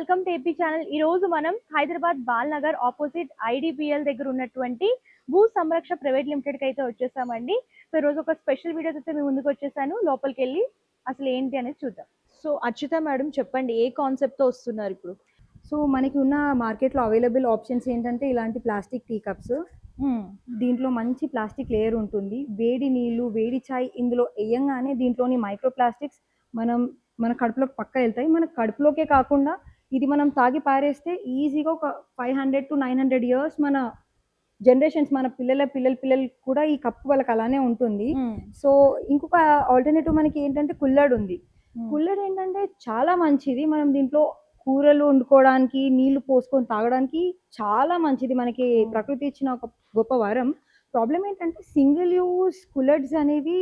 Welcome to AP channel. ఈ రోజు మనం హైదరాబాద్ బాల్నగర్ ఆపోజిట్ ఐడిపిఎల్ దగ్గర ఉన్నటువంటి భూ సంరక్ష ప్రైవేట్ లిమిటెడ్ కి అయితే వచ్చేసామండి. సో ఈ రోజు ఒక స్పెషల్ వీడియో అయితే మీ ముందుకు వచ్చేసాను. లోపలికి వెళ్ళి అసలు ఏంటి అనేది చూద్దాం. సో అర్చిత మేడం చెప్పండి, ఏ కాన్సెప్ట్ తో వస్తున్నారు ఇప్పుడు? సో మనకి ఉన్న మార్కెట్లో అవైలబుల్ ఆప్షన్స్ ఏంటంటే ఇలాంటి ప్లాస్టిక్ టీ కప్స్. దీంట్లో మంచి ప్లాస్టిక్ లేయర్ ఉంటుంది. వేడి నీళ్ళు, వేడి చాయ్ ఇందులో వేయంగానే దీంట్లోని మైక్రో ప్లాస్టిక్స్ మన కడుపులోకి పక్క వెళ్తాయి. మన కడుపులోకే కాకుండా ఇది మనం తాగి పారేస్తే ఈజీగా ఒక 500 to 900 ఇయర్స్ మన జనరేషన్స్, మన పిల్లలు కూడా ఈ కప్పు వాళ్ళకి అలానే ఉంటుంది. సో ఇంకొక ఆల్టర్నేటివ్ మనకి ఏంటంటే కుల్లడ్ ఉంది. కుల్లడ్ ఏంటంటే చాలా మంచిది. మనం దీంట్లో కూరలు వండుకోవడానికి, నీళ్లు పోసుకొని తాగడానికి చాలా మంచిది. మనకి ప్రకృతి ఇచ్చిన ఒక గొప్ప వరం. ప్రాబ్లం ఏంటంటే సింగిల్ యూస్ కుల్లర్స్ అనేవి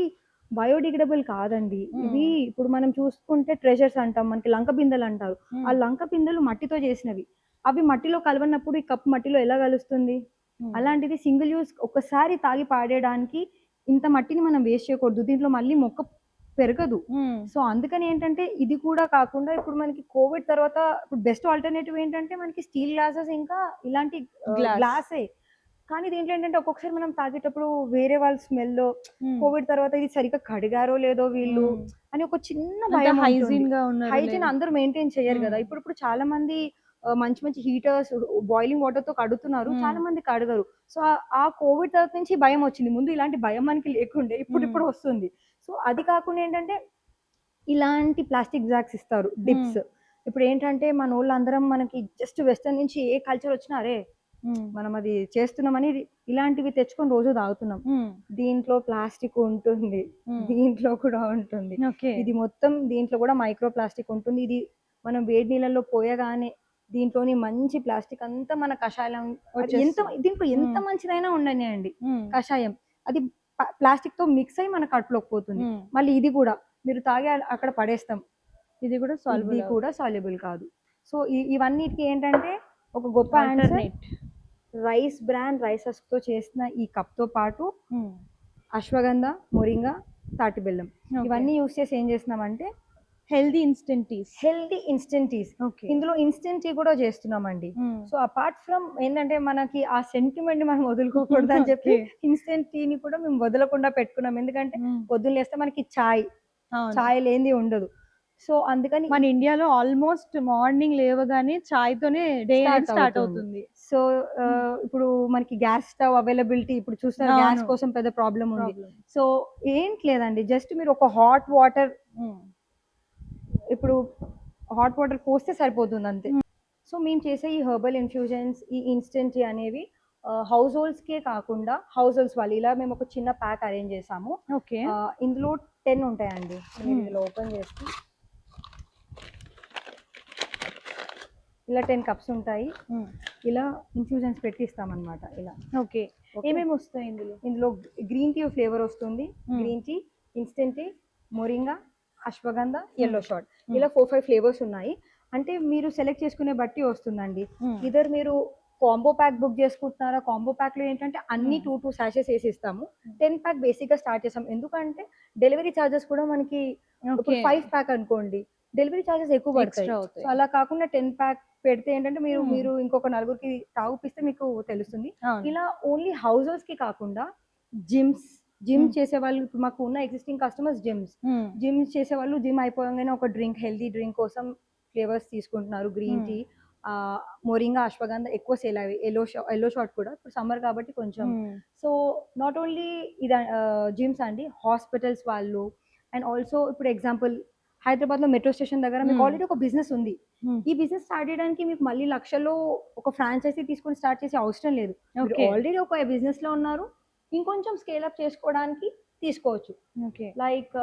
బయోడిగ్రేడబుల్ కాదండి. ఇవి ఇప్పుడు మనం చూసుకుంటే ట్రెజర్స్ అంటాం, మనకి లంక బిందెలు అంటారు. ఆ లంక బిందెలు మట్టితో చేసినవి. అవి మట్టిలో కలవనప్పుడు ఈ కప్పు మట్టిలో ఎలా కలుస్తుంది? అలాంటిది సింగిల్ యూస్ ఒకసారి తాగి పాడేయడానికి ఇంత మట్టిని మనం వేస్ట్ చేయకూడదు. దీంట్లో మళ్ళీ మొక్క పెరగదు. సో అందుకని ఏంటంటే ఇది కూడా కాకుండా ఇప్పుడు మనకి కోవిడ్ తర్వాత ఇప్పుడు బెస్ట్ ఆల్టర్నేటివ్ ఏంటంటే మనకి స్టీల్ గ్లాసెస్, ఇంకా ఇలాంటి గ్లాసే. కానీ దీంట్లో ఏంటంటే ఒక్కొక్కసారి మనం తాగేటప్పుడు వేరే వాళ్ళ స్మెల్ లో కోవిడ్ తర్వాత ఇది సరిగ్గా కడిగారో లేదో వీళ్ళు అని ఒక చిన్న భయం. హైజీన్ అందరూ మెయింటైన్ చేయరు కదా. ఇప్పుడు చాలా మంది మంచి మంచి హీటర్స్, బాయిలింగ్ వాటర్ తో కడుగుతున్నారు, చాలా మంది కడగరు. సో ఆ కోవిడ్ తర్వాత నుంచి భయం వచ్చింది. ముందు ఇలాంటి భయం మనకి లేకుండే, ఇప్పుడు వస్తుంది. సో అది కాకుండా ఏంటంటే ఇలాంటి ప్లాస్టిక్ బ్యాగ్స్ ఇస్తారు, డిప్స్. ఇప్పుడు ఏంటంటే మన వాళ్ళు అందరం మనకి జస్ట్ వెస్టర్న్ నుంచి ఏ కల్చర్ వచ్చినా అరే మనం అది చేస్తున్నామని ఇలాంటివి తెచ్చుకొని రోజు తాగుతున్నాం. దీంట్లో ప్లాస్టిక్ ఉంటుంది, దీంట్లో కూడా ఉంటుంది. ఇది మొత్తం దీంట్లో కూడా మైక్రో ప్లాస్టిక్ ఉంటుంది. ఇది మనం వేడి నీళ్ళలో పోయగానే దీంట్లోని మంచి ప్లాస్టిక్ అంతా మన కషాయం, దీంట్లో ఎంత మంచిదైనా ఉండనియండి కషాయం, అది ప్లాస్టిక్ తో మిక్స్ అయ్యి మన కడుపులోకి పోతుంది. మళ్ళీ ఇది కూడా మీరు తాగే అక్కడ పడేస్తాం, ఇది కూడా సాల్యుబుల్ కాదు. సో ఇవన్నిటికి ఏంటంటే ఒక గొప్ప ఆన్సర్ రైస్ బ్రాండ్ రైసెస్ తో చేసిన ఈ కప్ తో పాటు అశ్వగంధ, మొరింగా, తాటి బెల్లం ఇవన్నీ యూస్ చేసి ఏం చేస్తున్నామంటే హెల్దీ ఇన్స్టెంట్ టీస్. ఇందులో ఇన్స్టెంట్ టీ కూడా చేస్తున్నామండి. సో అపార్ట్ ఫ్రమ్ ఏంటంటే మనకి ఆ సెంటిమెంట్ మనం వదులుకోకూడదు అని చెప్పి ఇన్స్టెంట్ టీని కూడా మేము వదలకుండా పెట్టుకున్నాం. ఎందుకంటే పొద్దున్న లేస్తే మనకి చాయ్ లేనిది ఉండదు. సో అందుకని మన ఇండియాలో ఆల్మోస్ట్ మార్నింగ్ లేవగానే చాయ్ తోనే డే స్టార్ట్ అవుతుంది. సో ఇప్పుడు మనకి గ్యాస్ స్టవ్ అవైలబిలిటీ ఇప్పుడు చూస్తారు, గ్యాస్ కోసం పెద్ద ప్రాబ్లం ఉంది. సో ఏంటి లేదండి, జస్ట్ మీరు ఒక హాట్ వాటర్ పోస్తే సరిపోతుంది అంతే. సో మేము చేసే ఈ హెర్బల్ ఇన్ఫ్యూజన్స్, ఈ ఇన్స్టెంట్ టీ అనేవి హౌస్ హోల్డ్స్ కే కాకుండా హౌస్ హోల్డ్స్ వాళ్ళు ఇలా మేము ఒక చిన్న ప్యాక్ అరేంజ్ చేసాము. ఇందులో 10 ఉంటాయండి. ఇందులో ఓపెన్ చేస్తే ఇలా 10 కప్స్ ఉంటాయి. ఇలా ఇన్ఫ్యూజన్స్ పెట్టిస్తామన్నమాట. ఇలా ఏమేమి వస్తాయి ఇందులో గ్రీన్ టీ ఫ్లేవర్ వస్తుంది. Green tea, instant tea, moringa, ashwagandha, yellow shot, ఇలా 4-5 ఫ్లేవర్స్ ఉన్నాయి. అంటే మీరు సెలెక్ట్ చేసుకునే బట్టి వస్తుందండి. ఇద్దరు మీరు కాంబో ప్యాక్ బుక్ చేసుకుంటున్నారా? కాంబో ప్యాక్ లో ఏంటంటే అన్ని 2 సాషెస్ వేసి ఇస్తాము. 10 ప్యాక్ బేసిక్ గా స్టార్ట్ చేస్తాం. ఎందుకంటే డెలివరీ చార్జెస్ కూడా మనకి 5 ప్యాక్ అనుకోండి, డెలివరీ చార్జెస్ ఎక్కువ పడతాయి. సో అలా కాకుండా 10 ప్యాక్ పెడితే ఏంటంటే మీరు ఇంకొక నలుగురికి తాగుపిస్తే మీకు తెలుస్తుంది. ఇలా ఓన్లీ హౌసెస్ కి కాకుండా జిమ్ చేసే వాళ్ళు, ఇప్పుడు మాకు ఉన్న ఎగ్జిస్టింగ్ కస్టమర్స్ జిమ్ చేసే వాళ్ళు జిమ్ అయిపోగానే ఒక హెల్దీ డ్రింక్ కోసం ఫ్లేవర్స్ తీసుకుంటున్నారు. గ్రీన్ టీ, మొరింగా, అశ్వగంధ ఎక్కువ సేల్ అవి, ఎల్లో షాట్ కూడా ఇప్పుడు సమ్మర్ కాబట్టి కొంచెం. సో నాట్ ఓన్లీ ఇది జిమ్స్ అండి, హాస్పిటల్స్ వాళ్ళు, అండ్ ఆల్సో ఇప్పుడు ఎగ్జాంపుల్ హైదరాబాద్ లో మెట్రో స్టేషన్ దగ్గర మీకు ఆల్రెడీ ఒక బిజినెస్ ఉంది. ఈ బిజినెస్ స్టార్ట్ చేయడానికి మీకు మళ్ళీ లక్షల్లో ఒక ఫ్రాంచైజీ తీసుకొని స్టార్ట్ చేసే అవసరం లేదు. ఆల్రెడీ ఒక బిజినెస్ లో ఉన్నారు, ఇంకొంచెం స్కేల్ అప్ చేసుకోవడానికి తీసుకోవచ్చు. లైక్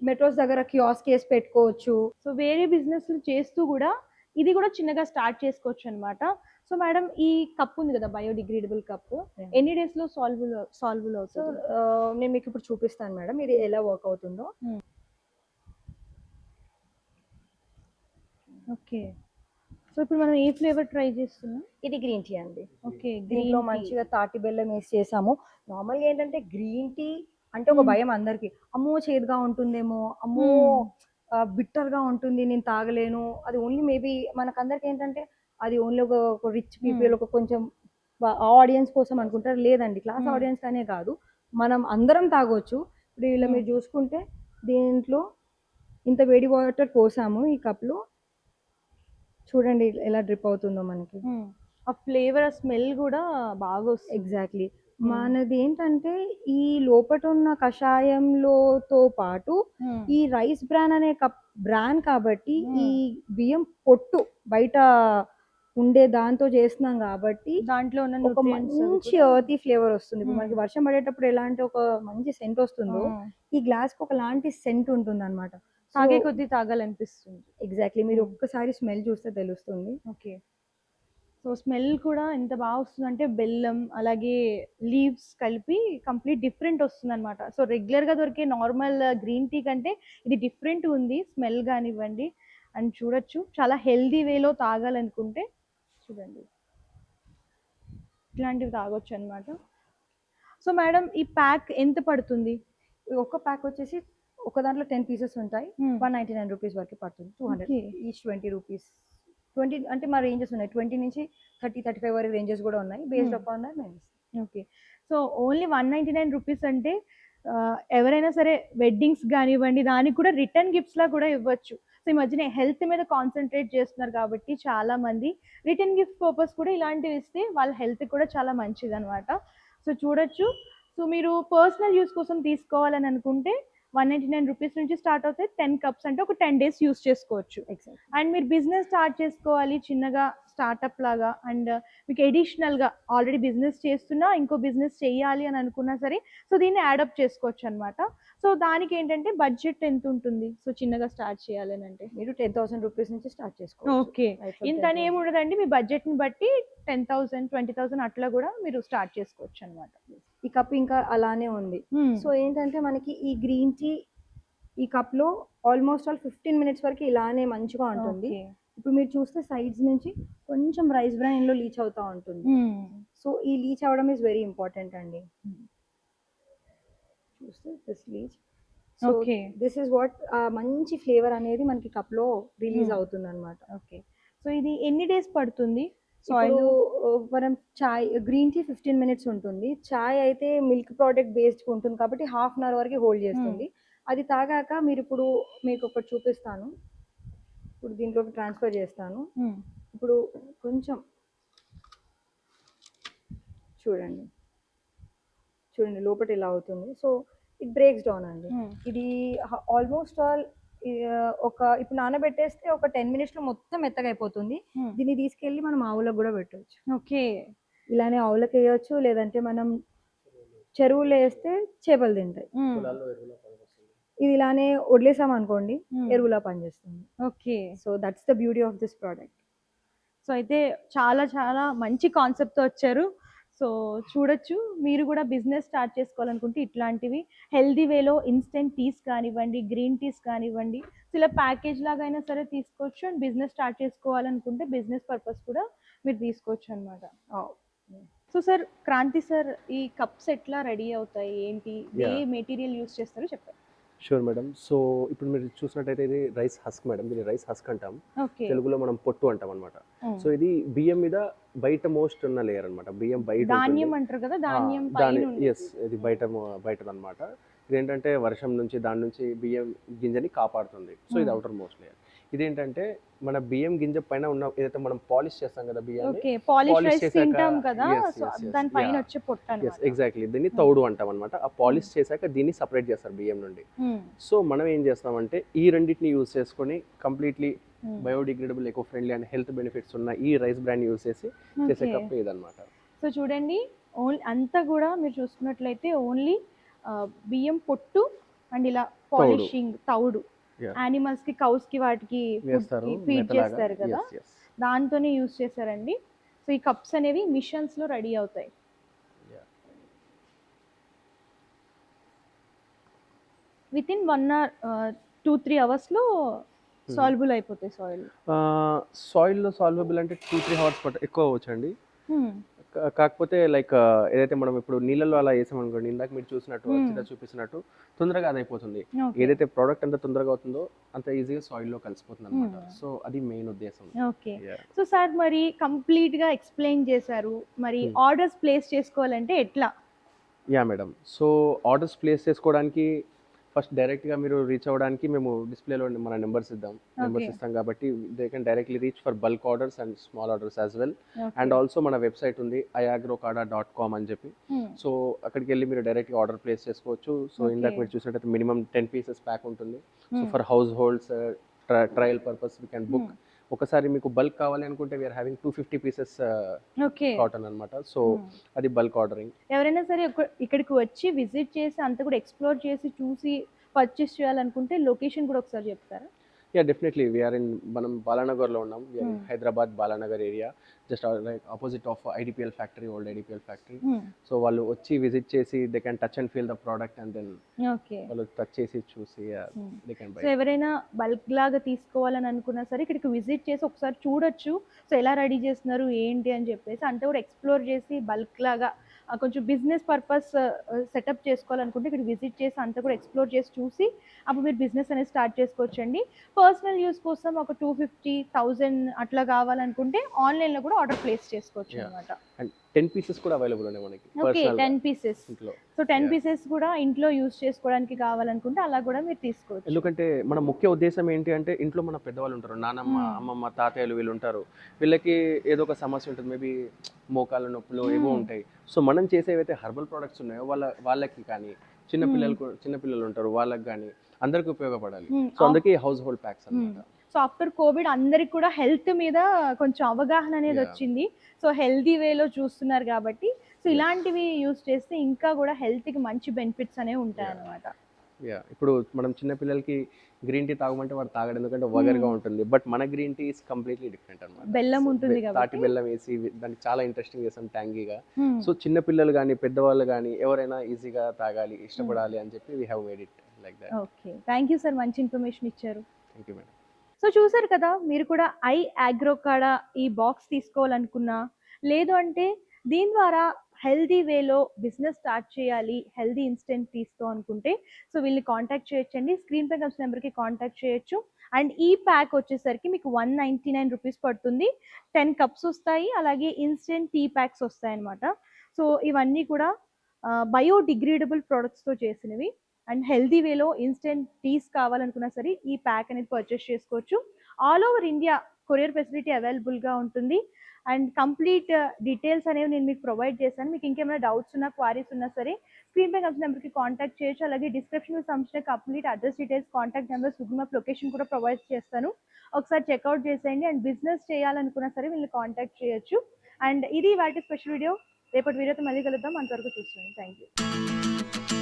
మెట్రోస్ దగ్గర కియాస్క్ కేస్ పెట్టుకోవచ్చు. సో వేరే బిజినెస్ చేస్తూ కూడా ఇది కూడా చిన్నగా స్టార్ట్ చేసుకోవచ్చు అనమాట. సో మేడం, ఈ కప్ ఉంది కదా, బయోడిగ్రేడబుల్ కప్, ఎన్ని డేస్ లో సాల్వబుల్ అవుతుంది? నేను మీకు ఇప్పుడు చూపిస్తాను మేడం, ఇది ఎలా వర్క్ అవుతుందో. సో ఇప్పుడు మనం ఏ ఫ్లేవర్ ట్రై చేస్తున్నాం? ఇది గ్రీన్ టీ అండి. దీంట్లో మంచిగా తాటి బెల్లం వేసి చేసాము. నార్మల్గా ఏంటంటే గ్రీన్ టీ అంటే ఒక భయం అందరికి, అమ్మో చేదుగా ఉంటుందేమో, అమ్మో బిట్టర్గా ఉంటుంది, నేను తాగలేను. అది ఓన్లీ మేబీ మనకందరికి ఏంటంటే అది ఓన్లీ ఒక రిచ్ పీపుల్, ఒక కొంచెం ఆడియన్స్ కోసం అనుకుంటారు. లేదండి, క్లాస్ ఆడియన్స్ అనే కాదు, మనం అందరం తాగొచ్చు. ఇప్పుడు ఇలా మీరు చూసుకుంటే దీంట్లో ఇంత వేడి వాటర్ పోసాము ఈ కప్లో, చూడండి ఎలా డ్రిప్ అవుతుందో మనకి. ఆ ఫ్లేవర్, ఆ స్మెల్ కూడా బాగా వస్తుంది. ఎగ్జాక్ట్లీ. మనది ఏంటంటే ఈ లోపట ఉన్న కషాయంలోతో పాటు ఈ రైస్ బ్రాన్ అనే బ్రాన్ కాబట్టి ఈ బియ్యం పొట్టు బయట ఉండే దాంతో చేస్తున్నాం కాబట్టి దాంట్లో ఉన్న ఒక మంచి ఎర్తీ ఫ్లేవర్ వస్తుంది. ఇప్పుడు మనకి వర్షం పడేటప్పుడు ఎలాంటి ఒక మంచి సెంట్ వస్తుందో ఈ గ్లాస్ కి ఒకలాంటి సెంట్ ఉంటుంది అనమాట. తాగే కొద్దీ తాగాలనిపిస్తుంది. ఎగ్జాక్ట్లీ, మీరు ఒక్కసారి స్మెల్ చూస్తే తెలుస్తుంది. ఓకే, సో స్మెల్ కూడా ఎంత బాగా వస్తుంది అంటే బెల్లం అలాగే లీవ్స్ కలిపి కంప్లీట్ డిఫరెంట్ వస్తుంది అనమాట. సో రెగ్యులర్గా దొరికే నార్మల్ గ్రీన్ టీ కంటే ఇది డిఫరెంట్ ఉంది స్మెల్ కానివ్వండి. అండ్ చూడొచ్చు, చాలా హెల్దీ వేలో తాగాలనుకుంటే చూడండి ఇట్లాంటివి తాగొచ్చు అనమాట. సో మేడం, ఈ ప్యాక్ ఎంత పడుతుంది? ఒక ప్యాక్ వచ్చేసి ఒక దాంట్లో 10 పీసెస్ ఉంటాయి, 199 రూపీస్ వరకు పడుతుంది. 200 ఈచ్ 20 రూపీస్. 20 అంటే మా రేంజెస్ ఉన్నాయి, 20 నుంచి 30-35 వరకు రేంజెస్ కూడా ఉన్నాయి. బేస్డ్ అపాన్ దట్ మేము ఇస్తాం. ఓకే, సో ఓన్లీ 199 రూపీస్ అంటే ఎవరైనా సరే వెడ్డింగ్స్ కానివ్వండి, దానికి కూడా రిటర్న్ గిఫ్ట్స్లా కూడా ఇవ్వచ్చు. సో ఈ మధ్యన హెల్త్ మీద కాన్సన్ట్రేట్ చేస్తున్నారు కాబట్టి చాలా మంది రిటర్న్ గిఫ్ట్ పర్పస్ కూడా ఇలాంటివి ఇస్తే వాళ్ళ హెల్త్ కూడా చాలా మంచిది అనమాట. సో చూడొచ్చు, సో మీరు పర్సనల్ యూస్ కోసం తీసుకోవాలని అనుకుంటే 199 రూపీస్ నుంచి స్టార్ట్ అవుతాయి. 10 కప్స్ అంటే ఒక 10 days యూస్ చేసుకోవచ్చు. అండ్ మీరు బిజినెస్ స్టార్ట్ చేసుకోవాలి చిన్నగా స్టార్టప్ లాగా, అండ్ మీకు ఎడిషనల్గా ఆల్రెడీ బిజినెస్ చేస్తున్నా ఇంకో బిజినెస్ చేయాలి అని అనుకున్నా సరే, సో దీన్ని యాడప్ చేసుకోవచ్చు అనమాట. సో దానికి ఏంటంటే బడ్జెట్ ఎంత ఉంటుంది? సో చిన్నగా స్టార్ట్ చేయాలని అంటే మీరు 10,000 రూపీస్ నుంచి స్టార్ట్ చేసుకోవచ్చు. ఓకే, ఇంతనే ఏముండదండి, మీ బడ్జెట్ని బట్టి 10,000 20,000 అట్లా కూడా మీరు స్టార్ట్ చేసుకోవచ్చు అనమాట. ఈ కప్ ఇంకా అలానే ఉంది. సో ఏంటంటే మనకి ఈ గ్రీన్ టీ ఈ కప్ లో ఆల్మోస్ట్ ఆల్ 15 minutes వరకు ఇలానే మంచిగా ఉంటుంది. ఇప్పుడు మీరు చూస్తే సైడ్స్ నుంచి కొంచెం రైస్ బ్రాన్ లో లీచ్ అవుతా ఉంటుంది. సో ఈ లీచ్ అవడం ఇస్ వెరీ ఇంపార్టెంట్ అండి. చూస్తే this Leach, so this is what మంచి ఫ్లేవర్ అనేది మనకి కప్ లో రిలీజ్ అవుతుంది అనమాట. ఓకే, సో ఇది ఎన్ని డేస్ పడుతుంది? సాయిల్ మనం చాయ్ గ్రీన్ టీ 15 minutes ఉంటుంది. చాయ్ అయితే మిల్క్ ప్రోడక్ట్ బేస్డ్ ఉంటుంది కాబట్టి హాఫ్ అన్ అవర్ వరకు హోల్డ్ చేస్తుంది. అది తాగాక మీరు ఇప్పుడు మీకు ఒకటి చూపిస్తాను. ఇప్పుడు దీంట్లోకి ట్రాన్స్ఫర్ చేస్తాను. ఇప్పుడు కొంచెం చూడండి, చూడండి లోపల ఇలా అవుతుంది. సో ఇట్ బ్రేక్స్ డౌన్ అండి. ఇది ఆల్మోస్ట్ ఆల్ ఇప్పుడు నానబెట్టేస్తే ఒక 10 minutes లో మొత్తం మెత్తగా అయిపోతుంది. దీన్ని తీసుకెళ్ళి మనం ఆవులకు కూడా పెట్టవచ్చు. ఓకే, ఇలానే ఆవులకు వేయచ్చు, లేదంటే మనం చెరువులో వేస్తే చేపలు తింటాయి. ఇది ఇలానే వదిలేసాం అనుకోండి, ఎరువులా పనిచేస్తుంది. Okay, so that's the beauty of this product. So అయితే చాలా చాలా మంచి కాన్సెప్ట్తో వచ్చారు. సో చూడొచ్చు, మీరు కూడా బిజినెస్ స్టార్ట్ చేసుకోవాలనుకుంటే ఇట్లాంటివి హెల్దీ వేలో ఇన్స్టెంట్ టీస్ కానివ్వండి, గ్రీన్ టీస్ కానివ్వండి, సో ఇలా ప్యాకేజ్ లాగా అయినా సరే తీసుకోవచ్చు. అండ్ బిజినెస్ స్టార్ట్ చేసుకోవాలనుకుంటే బిజినెస్ పర్పస్ కూడా మీరు తీసుకోవచ్చు అనమాట. సో సార్, క్రాంతి సార్, ఈ కప్స్ ఎట్లా రెడీ అవుతాయి, ఏంటి, ఏ మెటీరియల్ యూస్ చేస్తారో చెప్పండి. Sure madam. సో ఇప్పుడు మీరు చూసినట్టయితే ఇది రైస్ హస్క్ మేడం. దీన్ని రైస్ హస్క్ అంటాం, తెలుగులో మనం పొట్టు అంటాం అనమాట. సో ఇది బియ్యం మీద బయట మోస్ట్ ఉన్న లేయర్ అనమాట. బియ్యం బయట ధాన్యం అంటారు కదా, ధాన్యం ఎస్, ఇది బయట అనమాట. ఇదేంటంటే వర్షం నుంచి దాని నుంచి బియ్యం గింజని కాపాడుతుంది. సో ఇది అవుటర్ మోస్ట్ లేయర్. ఇదేంటంటే మన బియ్యం గింజ పైన ఉన్న ఏదైతే మనం పాలిష్ చేస్తాం కదా బియ్యాన్ని, ఎగ్జాక్ట్లీ దీన్ని తౌడు అంటాం అనమాట. ఆ పాలిష్ చేశాక దీన్ని సపరేట్ చేస్తారు బియ్యం నుండి. సో మనం ఏం చేస్తామంటే ఈ రెండింటిని యూజ్ చేసుకొని completely biodegradable, eco friendly and health benefits ఉన్న ఈ రైస్ బ్రాండ్ యూజ్ చేసి చేసే కప్ ఇదన్నమాట. సో చూడండి, ఓన్లీ అంతా కూడా మీరు చూసుకున్నట్లయితే ఓన్లీ బియ్యం పొట్టు అండ్ ఇలా పాలిషింగ్ తౌడు, యానిమల్స్ కి, కౌస్ కి, వాటికి ఫీడ్ చేస్తారు కదా, దాంతోనే యూజ్ చేశారండి. సో ఈ కప్స్ అనేవి మిషన్స్ లో రెడీ అవుతాయి. విత్ ఇన్ 1 or 2-3 hours లో సాల్యుబుల్ అయిపోతాయి. సాయిల్ లో సాల్యుబుల్ అంటే 2-3 hours ఎక్కువ అవ్వచ్చండి. కాకపోతే లైక్ ఏదైతే మనం ఇప్పుడు నీళ్ళలో అలా వేసామనుకోండి, ఇందాక మీరు చూసినట్టు అర్చిత చూపిస్తున్నట్టు తొందరగా అది అయిపోతుంది. ఏదైతే ప్రోడక్ట్ అంత తొందరగా అవుతుందో అంత ఈజీగా సాయిల్ లో కలిసిపోతుంది అనమాట. సో అది మెయిన్ ఉద్దేశం. ఓకే. సో సార్ మరి కంప్లీట్ గా ఎక్స్ప్లెయిన్ చేశారు, మరి ఆర్డర్స్ ప్లేస్ చేసుకోవాలంటే ఎట్లా? Yeah madam, so orders place చేసుకోవడానికి ఫస్ట్ డైరెక్ట్గా మీరు రీచ్ అవ్వడానికి మేము డిస్ప్లేలో మన నెంబర్స్ ఇస్తాం కాబట్టి they can directly reach for bulk orders and small orders as well. And also మన వెబ్సైట్ ఉంది iagrocada.com అని చెప్పి. సో అక్కడికి వెళ్ళి మీరు డైరెక్ట్గా ఆర్డర్ ప్లేస్ చేసుకోవచ్చు. సో ఇందాక మీరు చూసినట్టయితే మినిమం 10 పీసెస్ ప్యాక్ ఉంటుంది. So for house holds trial purpose we can book. ఒకసారి మీకు బల్క్ కావాలి అనుకుంటే వీఆర్ హ్యావింగ్ 250 పీసెస్ కాటన్ అనమాట. సో అది బల్క్ ఆర్డరింగ్. ఎవరైనా సరే ఇక్కడికి వచ్చి విజిట్ చేసి అంతా కూడా ఎక్స్ప్లోర్ చేసి చూసి పర్చేస్ చేయాలనుకుంటే లొకేషన్ కూడా ఒకసారి చెప్తారా? యా డెఫినెట్లీ, వీఆర్ ఇన్ మనం బాలానగర్లో ఉన్నాం. We're in Hyderabad Balanagar area, just like opposite of IDPL factory, old IDPL factory. So వాళ్ళు వచ్చి విజిట్ చేసి they can touch and feel the product and then వాళ్ళు టచ్ చేసి చూసి దే కెన్ బై. సో ఎవరైనా బల్క్ లాగా తీసుకోవాలని అనుకున్నా సరే ఇక్కడికి విజిట్ చేసి ఒకసారి చూడొచ్చు. సో ఎలా రెడీ చేస్తున్నారు ఏంటి అని చెప్పేసి అంతా కూడా ఎక్స్ప్లోర్ చేసి బల్క్ లాగా కొంచెం బిజినెస్ పర్పస్ సెటప్ చేసుకోవాలనుకుంటే ఇక్కడ విజిట్ చేసి అంతా కూడా ఎక్స్ప్లోర్ చేసి చూసి అప్పుడు మీరు బిజినెస్ అనేది స్టార్ట్ చేసుకోవచ్చండి. పర్సనల్ యూస్ కోసం ఒక 250,000 అట్లా కావాలనుకుంటే ఆన్లైన్లో కూడా ఆర్డర్ ప్లేస్ చేసుకోవచ్చు అనమాట. అండ్ 10 పీసెస్ కూడా అవైలబుల్ ఉన్నాయి మనకి. Okay, 10 pieces. సో 10 పీసెస్ కూడా ఇంట్లో యూస్ చేసుకోవడానికి కావాలనుకుంటే అలా కూడా మీరు తీసుకోవచ్చు. ఎందుకంటే మన ముఖ్య ఉద్దేశం ఏంటి అంటే ఇంట్లో మన పెద్దవాళ్ళు ఉంటారు, నానమ్మ, అమ్మమ్మ, తాతయ్యలు వీళ్ళు ఉంటారు. వీళ్ళకి ఏదో ఒక సమస్య ఉంటుంది, మేబీ మోకాళ్ళ నొప్పులు ఏవో ఉంటాయి. సో మనం చేసేవైతే హెర్బల్ ప్రోడక్ట్స్ ఉన్నాయో వాళ్ళకి కానీ చిన్నపిల్లలు ఉంటారు వాళ్ళకి కానీ అందరికి ఉపయోగపడాలి. సో అందుకే హౌస్ హోల్డ్ ప్యాక్స్ అన్నమాట. సో ఆఫ్టర్ కోవిడ్ అందరికి కూడా హెల్త్ మీద కొంచెం అవగాహన అనేది వచ్చింది. సో హెల్తీ వేలో చూస్తున్నారు కాబట్టి సో ఇలాంటివి యూస్ చేస్తే ఇంకా కూడా హెల్త్కి మంచి బెనిఫిట్స్ అనేవి ఉంటాయి అన్నమాట. ఇప్పుడు మనం చిన్న పిల్లలకి గ్రీన్ టీ తాగమంటే వాడు తాగడం, ఎందుకంటే వగర్గా ఉంటుంది. బట్ మన green tea is completely different అన్నమాట. బెల్లం ఉంటుంది కాబట్టి, తాటి బెల్లం వేసి దానికి చాలా ఇంట్రెస్టింగ్ చేస్తాం, ట్యాంగీగా. సో చిన్న పిల్లలు కానీ పెద్దవాళ్ళు కానీ ఎవరైనా ఈజీగా తాగాలి, ఇష్టపడాలి అని చెప్పి we have made it like that. Okay, thank you sir, మంచి ఇన్ఫర్మేషన్ ఇచ్చారు. Thank you madam. సో చూసారు కదా, మీరు కూడా iAgroCada ఈ బాక్స్ తీసుకోవాలనుకున్నా, లేదు అంటే దీని ద్వారా హెల్దీ వేలో బిజినెస్ స్టార్ట్ చేయాలి, హెల్దీ ఇన్స్టెంట్ తీసుకో అనుకుంటే సో వీళ్ళని కాంటాక్ట్ చేయొచ్చండి. స్క్రీన్ పై కనిపిస్తున్న నెంబర్కి కాంటాక్ట్ చేయొచ్చు. అండ్ ఈ ప్యాక్ వచ్చేసరికి మీకు 199 రూపీస్ పడుతుంది. 10 కప్స్ వస్తాయి, అలాగే ఇన్స్టెంట్ టీ ప్యాక్స్ వస్తాయి అన్నమాట. సో ఇవన్నీ కూడా బయోడిగ్రేడబుల్ ప్రోడక్ట్స్తో చేసినవి. అండ్ హెల్దీ వేలో ఇన్స్టెంట్ టీస్ కావాలనుకున్నా సరే ఈ ప్యాక్ అనేది పర్చేస్ చేసుకోవచ్చు. All over India courier facility అవైలబుల్గా ఉంటుంది. అండ్ కంప్లీట్ డీటెయిల్స్ అనేవి నేను మీకు ప్రొవైడ్ చేశాను. మీకు ఇంకేమైనా డౌట్స్ ఉన్నా, క్వారీస్ ఉన్నా సరే స్క్రీన్ పై కలిసిన నెంబర్కి కాంటాక్ట్ చేయొచ్చు. అలాగే డిస్క్రిప్షన్లో సంబంధించిన complete address details, contact number, Google map location కూడా ప్రొవైడ్ చేస్తాను. ఒకసారి చెక్అవుట్ చేసేయండి. అండ్ బిజినెస్ చేయాలనుకున్నా సరే వీళ్ళని కాంటాక్ట్ చేయొచ్చు. అండ్ ఇది వాటి స్పెషల్ వీడియో. రేపటి వీడియోతో మళ్ళీ కలుద్దాం. అంతవరకు చూస్తుంది. Thank you.